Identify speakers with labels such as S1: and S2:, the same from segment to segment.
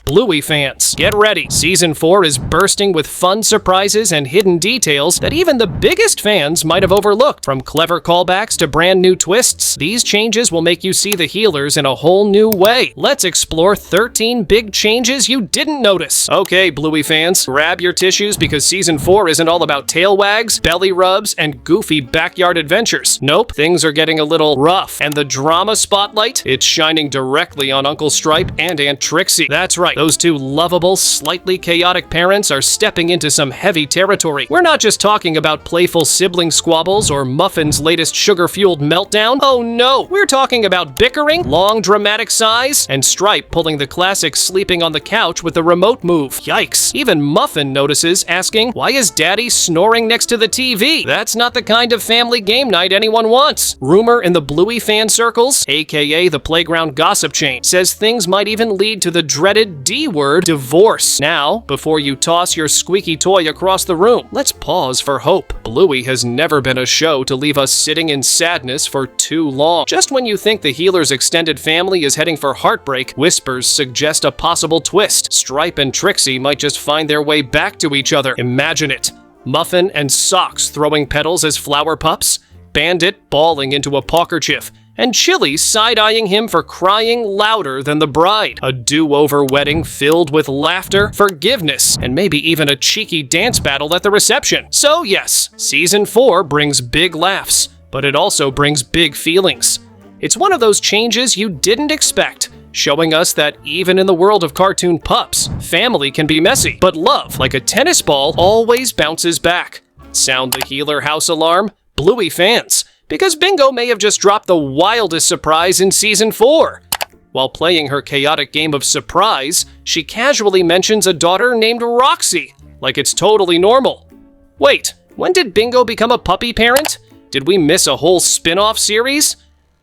S1: Bluey fans, get ready. Season 4 is bursting with fun surprises and hidden details that even the biggest fans might have overlooked. From clever callbacks to brand new twists, these changes will make you see the healers in a whole new way. Let's explore 13 big changes you didn't notice. Okay, Bluey fans, grab your tissues because Season 4 isn't all about tail wags, belly rubs, and goofy backyard adventures. Nope, things are getting a little rough. And the drama spotlight? It's shining directly on Uncle Stripe and Aunt Trixie. That's right, those two lovable, slightly chaotic parents are stepping into some heavy territory. We're not just talking about playful sibling squabbles or Muffin's latest sugar-fueled meltdown. Oh no, we're talking about bickering, long dramatic sighs, and Stripe pulling the classic sleeping on the couch with the remote move. Yikes. Even Muffin notices, asking, why is Daddy snoring next to the TV? That's not the kind of family game night anyone wants. Rumor in the Bluey fan circles, aka the playground gossip chain, says things might even lead to the dreaded D-word, divorce. Now, before you toss your squeaky toy across the room, let's pause for hope. Bluey has never been a show to leave us sitting in sadness for too long. Just when you think the healer's extended family is heading for heartbreak, whispers suggest a possible twist. Stripe and Trixie might just find their way back to each other. Imagine it. Muffin and Socks throwing petals as flower pups, Bandit bawling into a pockerchief, and Chili side-eyeing him for crying louder than the bride. A do-over wedding filled with laughter, forgiveness, and maybe even a cheeky dance battle at the reception. So yes, Season 4 brings big laughs, but it also brings big feelings. It's one of those changes you didn't expect, showing us that even in the world of cartoon pups, family can be messy, but love, like a tennis ball, always bounces back. Sound the healer house alarm? Bluey fans, because Bingo may have just dropped the wildest surprise in Season 4. While playing her chaotic game of surprise, she casually mentions a daughter named Roxy, like it's totally normal. Wait, when did Bingo become a puppy parent? Did we miss a whole spin-off series?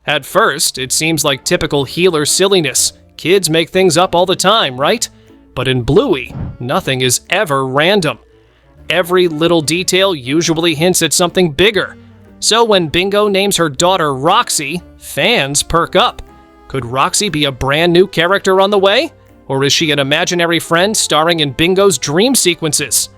S1: At first, it seems like typical healer silliness. Kids make things up all the time, right? But in Bluey, nothing is ever random. Every little detail usually hints at something bigger. So when Bingo names her daughter Roxy, fans perk up. Could Roxy be a brand new character on the way? Or is she an imaginary friend starring in Bingo's dream sequences?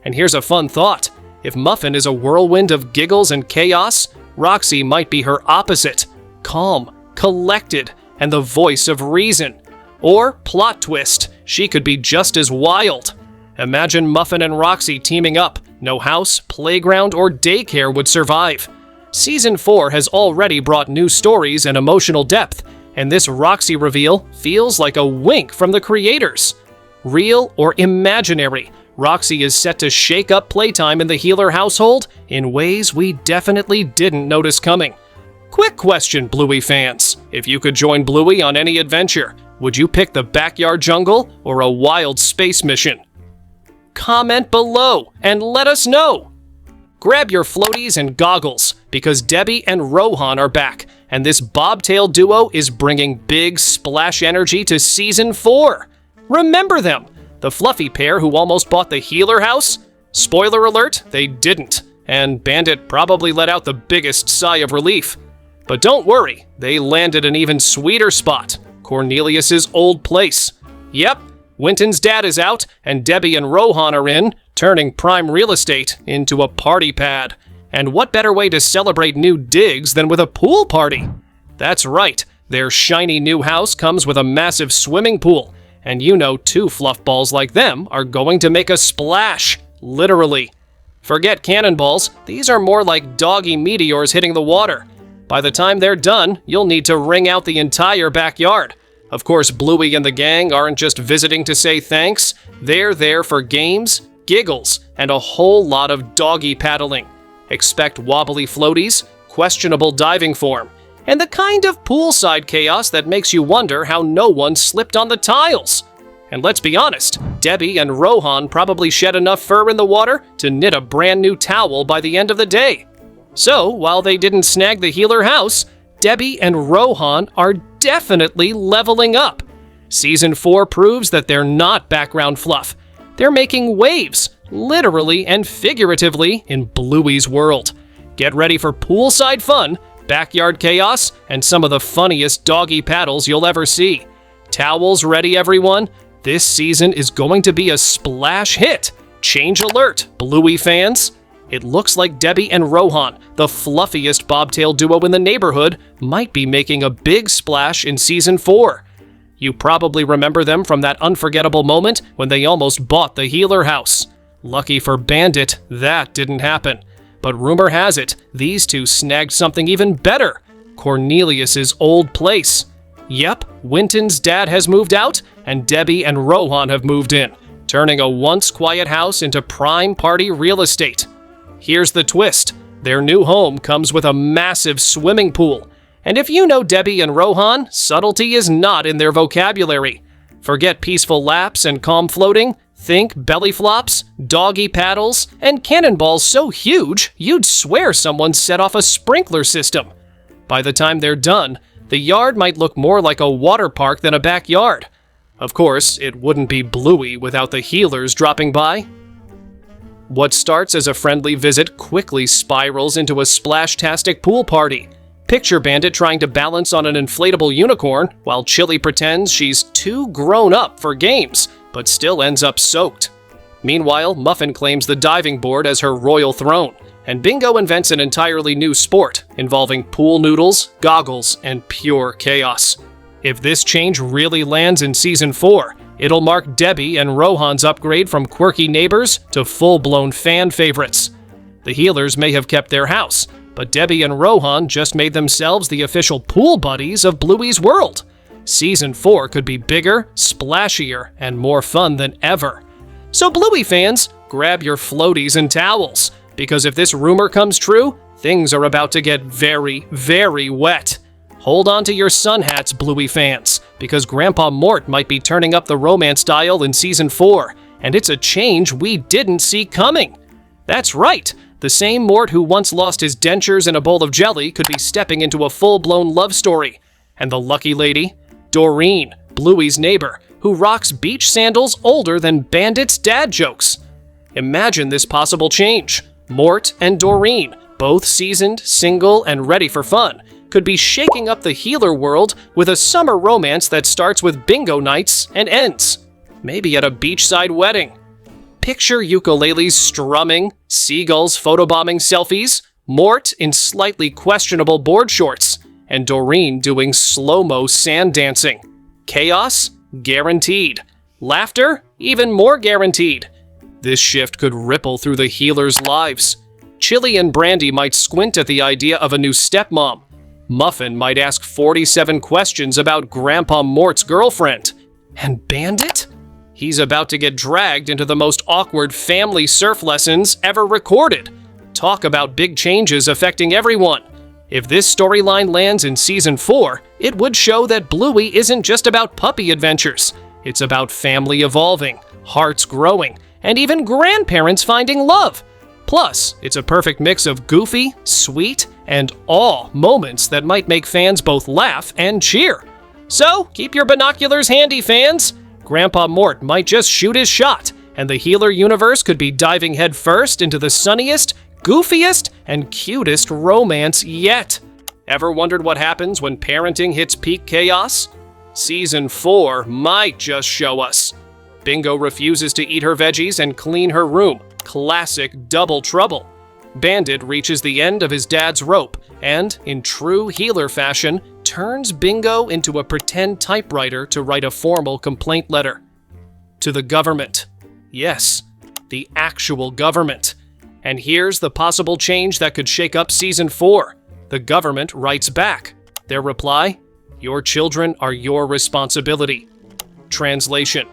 S1: And here's a fun thought. If Muffin is a whirlwind of giggles and chaos, Roxy might be her opposite. Calm, collected, and the voice of reason. Or, plot twist, she could be just as wild. Imagine Muffin and Roxy teaming up. No house, playground, or daycare would survive. Season 4 has already brought new stories and emotional depth, and this Roxy reveal feels like a wink from the creators. Real or imaginary, Roxy is set to shake up playtime in the healer household in ways we definitely didn't notice coming. Quick question, Bluey fans. If you could join Bluey on any adventure, would you pick the backyard jungle or a wild space mission? Comment below and let us know. Grab your floaties and goggles because Debbie and Rohan are back, and this bobtail duo is bringing big splash energy to Season 4. Remember them, the fluffy pair who almost bought the healer house? Spoiler alert, they didn't, and Bandit probably let out the biggest sigh of relief. But don't worry, they landed an even sweeter spot, Cornelius's old place. Yep, Winton's dad is out, and Debbie and Rohan are in, turning prime real estate into a party pad. And what better way to celebrate new digs than with a pool party? That's right, their shiny new house comes with a massive swimming pool, and you know 2 fluff balls like them are going to make a splash, literally. Forget cannonballs, these are more like doggy meteors hitting the water. By the time they're done, you'll need to wring out the entire backyard. Of course, Bluey and the gang aren't just visiting to say thanks. They're there for games, giggles, and a whole lot of doggy paddling. Expect wobbly floaties, questionable diving form, and the kind of poolside chaos that makes you wonder how no one slipped on the tiles. And let's be honest, Debbie and Rohan probably shed enough fur in the water to knit a brand new towel by the end of the day. So, while they didn't snag the healer house, Debbie and Rohan are definitely leveling up. Season 4 proves that they're not background fluff. They're making waves, literally and figuratively, in Bluey's world. Get ready for poolside fun, backyard chaos, and some of the funniest doggy paddles you'll ever see. Towels ready, everyone? This season is going to be a splash hit. Change alert, Bluey fans! It looks like Debbie and Rohan, the fluffiest bobtail duo in the neighborhood, might be making a big splash in Season 4. You probably remember them from that unforgettable moment when they almost bought the Healer house. Lucky for Bandit, that didn't happen. But rumor has it, these two snagged something even better. Cornelius's old place. Yep, Winton's dad has moved out, and Debbie and Rohan have moved in, turning a once quiet house into prime party real estate. Here's the twist. Their new home comes with a massive swimming pool. And if you know Debbie and Rohan, subtlety is not in their vocabulary. Forget peaceful laps and calm floating. Think belly flops, doggy paddles, and cannonballs so huge you'd swear someone set off a sprinkler system. By the time they're done, the yard might look more like a water park than a backyard. Of course, it wouldn't be Bluey without the healers dropping by. What starts as a friendly visit quickly spirals into a splashtastic pool party. Picture Bandit trying to balance on an inflatable unicorn, while Chili pretends she's too grown up for games, but still ends up soaked. Meanwhile, Muffin claims the diving board as her royal throne, and Bingo invents an entirely new sport involving pool noodles, goggles, and pure chaos. If this change really lands in Season 4, it'll mark Debbie and Rohan's upgrade from quirky neighbors to full-blown fan favorites. The healers may have kept their house, but Debbie and Rohan just made themselves the official pool buddies of Bluey's world. Season 4 could be bigger, splashier, and more fun than ever. So Bluey fans, grab your floaties and towels, because if this rumor comes true, things are about to get very, very wet. Hold on to your sun hats, Bluey fans, because Grandpa Mort might be turning up the romance dial in Season 4, and it's a change we didn't see coming. That's right, the same Mort who once lost his dentures in a bowl of jelly could be stepping into a full-blown love story. And the lucky lady? Doreen, Bluey's neighbor, who rocks beach sandals older than Bandit's dad jokes. Imagine this possible change. Mort and Doreen, both seasoned, single, and ready for fun, could be shaking up the healer world with a summer romance that starts with bingo nights and ends, maybe at a beachside wedding. Picture ukuleles strumming, seagulls photobombing selfies, Mort in slightly questionable board shorts, and Doreen doing slow-mo sand dancing. Chaos? Guaranteed. Laughter? Even more guaranteed. This shift could ripple through the healers' lives. Chili and Brandy might squint at the idea of a new stepmom. Muffin might ask 47 questions about Grandpa Mort's girlfriend. And Bandit? He's about to get dragged into the most awkward family surf lessons ever recorded. Talk about big changes affecting everyone. If this storyline lands in Season 4, it would show that Bluey isn't just about puppy adventures. It's about family evolving, hearts growing, and even grandparents finding love. Plus, it's a perfect mix of goofy, sweet, and awe moments that might make fans both laugh and cheer. So, keep your binoculars handy, fans. Grandpa Mort might just shoot his shot, and the healer universe could be diving headfirst into the sunniest, goofiest, and cutest romance yet. Ever wondered what happens when parenting hits peak chaos? Season 4 might just show us. Bingo refuses to eat her veggies and clean her room. Classic double trouble. Bandit reaches the end of his dad's rope and, in true healer fashion, turns Bingo into a pretend typewriter to write a formal complaint letter. To the government. Yes, the actual government. And here's the possible change that could shake up Season 4. The government writes back. Their reply? Your children are your responsibility. Translation.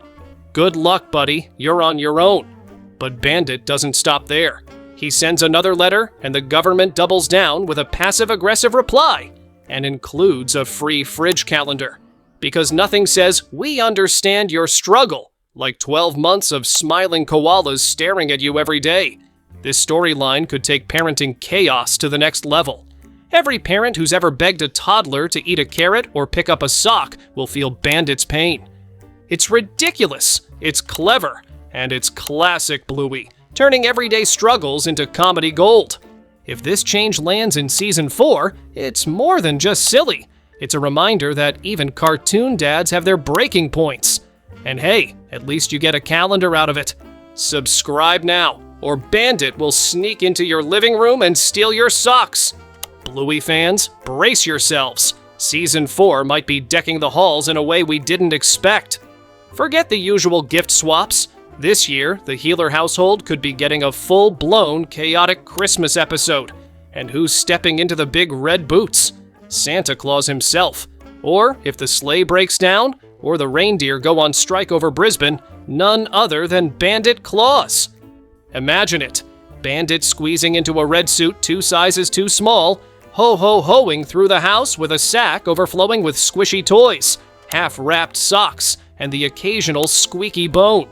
S1: Good luck, buddy. You're on your own. But Bandit doesn't stop there. He sends another letter, and the government doubles down with a passive-aggressive reply, and includes a free fridge calendar. Because nothing says, we understand your struggle, like 12 months of smiling koalas staring at you every day. This storyline could take parenting chaos to the next level. Every parent who's ever begged a toddler to eat a carrot or pick up a sock will feel Bandit's pain. It's ridiculous, it's clever, and it's classic Bluey, turning everyday struggles into comedy gold. If this change lands in Season 4, it's more than just silly. It's a reminder that even cartoon dads have their breaking points. And hey, At least you get a calendar out of it. Subscribe now, or Bandit will sneak into your living room and steal your socks. Bluey fans, brace yourselves. Season 4 might be decking the halls in a way we didn't expect. Forget the usual gift swaps. This year, the Healer household could be getting a full-blown chaotic Christmas episode. And who's stepping into the big red boots? Santa Claus himself. Or, if the sleigh breaks down, or the reindeer go on strike over Brisbane, none other than Bandit Claus. Imagine it. Bandit squeezing into a red suit 2 sizes too small, ho-ho-hoing through the house with a sack overflowing with squishy toys, half-wrapped socks, and the occasional squeaky bone.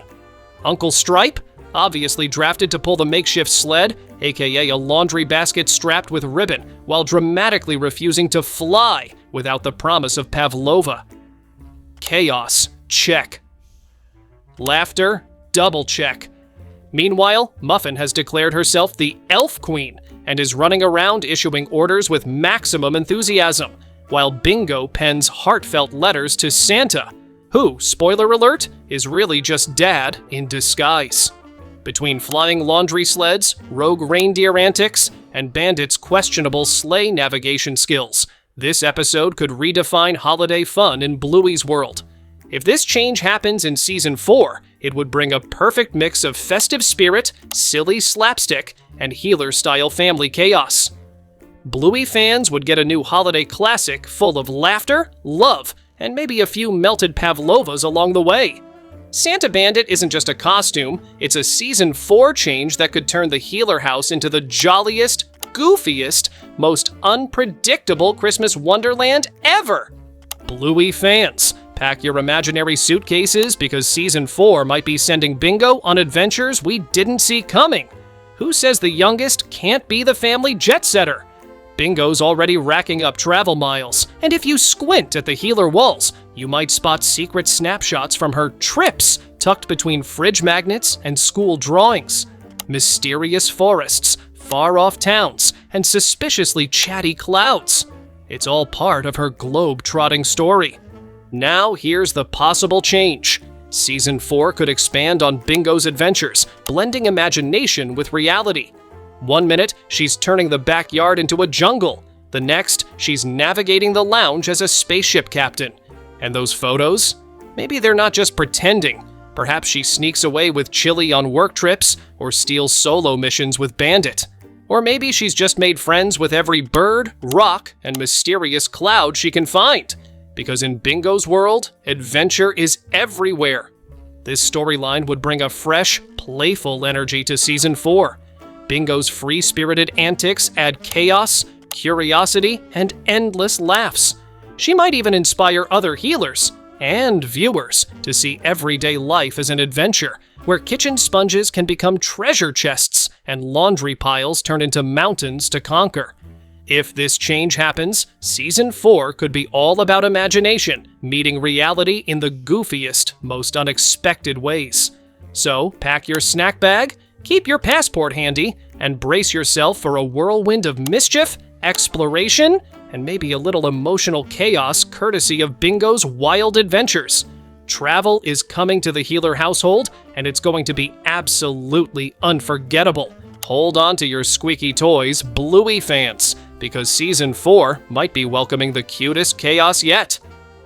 S1: Uncle Stripe, obviously drafted to pull the makeshift sled, aka a laundry basket strapped with ribbon, while dramatically refusing to fly without the promise of Pavlova. Chaos, check. Laughter, double check. Meanwhile, Muffin has declared herself the Elf Queen and is running around issuing orders with maximum enthusiasm, while Bingo pens heartfelt letters to Santa, who, spoiler alert, is really just Dad in disguise. Between flying laundry sleds, rogue reindeer antics, and Bandit's questionable sleigh navigation skills, this episode could redefine holiday fun in Bluey's world. If this change happens in Season 4, it would bring a perfect mix of festive spirit, silly slapstick, and Healer-style family chaos. Bluey fans would get a new holiday classic full of laughter, love, and maybe a few melted pavlovas along the way. Santa Bandit isn't just a costume, it's a Season 4 change that could turn the Healer house into the jolliest, goofiest, most unpredictable Christmas wonderland ever! Bluey fans, pack your imaginary suitcases because Season 4 might be sending Bingo on adventures we didn't see coming. Who says the youngest can't be the family jet-setter? Bingo's already racking up travel miles, and if you squint at the Healer walls, you might spot secret snapshots from her trips tucked between fridge magnets and school drawings. Mysterious forests, far-off towns, and suspiciously chatty clouds. It's all part of her globe-trotting story. Now here's the possible change. Season 4 could expand on Bingo's adventures, blending imagination with reality. One minute, she's turning the backyard into a jungle. The next, she's navigating the lounge as a spaceship captain. And those photos? Maybe they're not just pretending. Perhaps she sneaks away with Chili on work trips, or steals solo missions with Bandit. Or maybe she's just made friends with every bird, rock, and mysterious cloud she can find. Because in Bingo's world, adventure is everywhere. This storyline would bring a fresh, playful energy to Season 4. Bingo's free-spirited antics add chaos, curiosity, and endless laughs. She might even inspire other Healers and viewers to see everyday life as an adventure, where kitchen sponges can become treasure chests and laundry piles turn into mountains to conquer. If this change happens, Season 4 could be all about imagination, meeting reality in the goofiest, most unexpected ways. So, pack your snack bag, keep your passport handy, and brace yourself for a whirlwind of mischief, exploration, and maybe a little emotional chaos courtesy of Bingo's wild adventures. Travel is coming to the Healer household, and it's going to be absolutely unforgettable. Hold on to your squeaky toys, Bluey fans, because Season 4 might be welcoming the cutest chaos yet.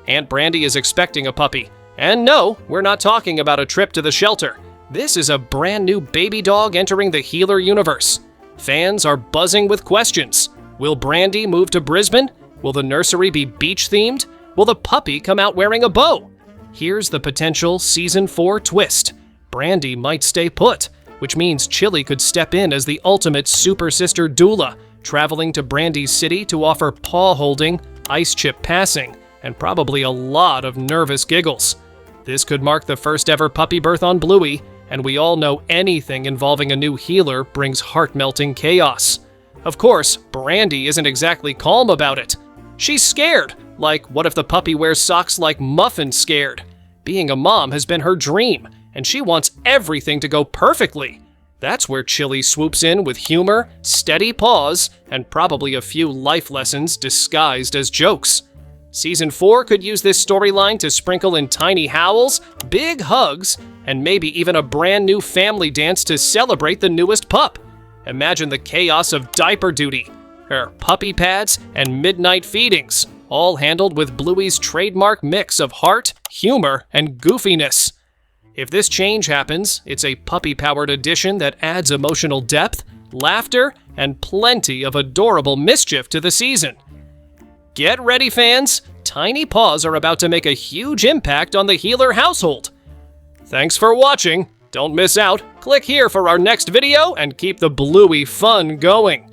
S1: Aunt Brandy is expecting a puppy. And no, we're not talking about a trip to the shelter. This is a brand new baby dog entering the Healer universe. Fans are buzzing with questions. Will Brandy move to Brisbane? Will the nursery be beach-themed? Will the puppy come out wearing a bow? Here's the potential Season 4 twist. Brandy might stay put, which means Chili could step in as the ultimate super sister doula, traveling to Brandy's city to offer paw-holding, ice chip passing, and probably a lot of nervous giggles. This could mark the first ever puppy birth on Bluey, and we all know anything involving a new Healer brings heart-melting chaos. Of course, Brandy isn't exactly calm about it. She's scared, like what if the puppy wears socks like Muffin scared? Being a mom has been her dream, and she wants everything to go perfectly. That's where Chili swoops in with humor, steady paws, and probably a few life lessons disguised as jokes. Season 4 could use this storyline to sprinkle in tiny howls, big hugs, and maybe even a brand new family dance to celebrate the newest pup. Imagine the chaos of diaper duty, her puppy pads, and midnight feedings, all handled with Bluey's trademark mix of heart, humor, and goofiness. If this change happens, it's a puppy-powered addition that adds emotional depth, laughter, and plenty of adorable mischief to the season. Get ready, fans! Tiny paws are about to make a huge impact on the Healer household. Thanks for watching. Don't miss out. Click here for our next video and keep the Bluey fun going.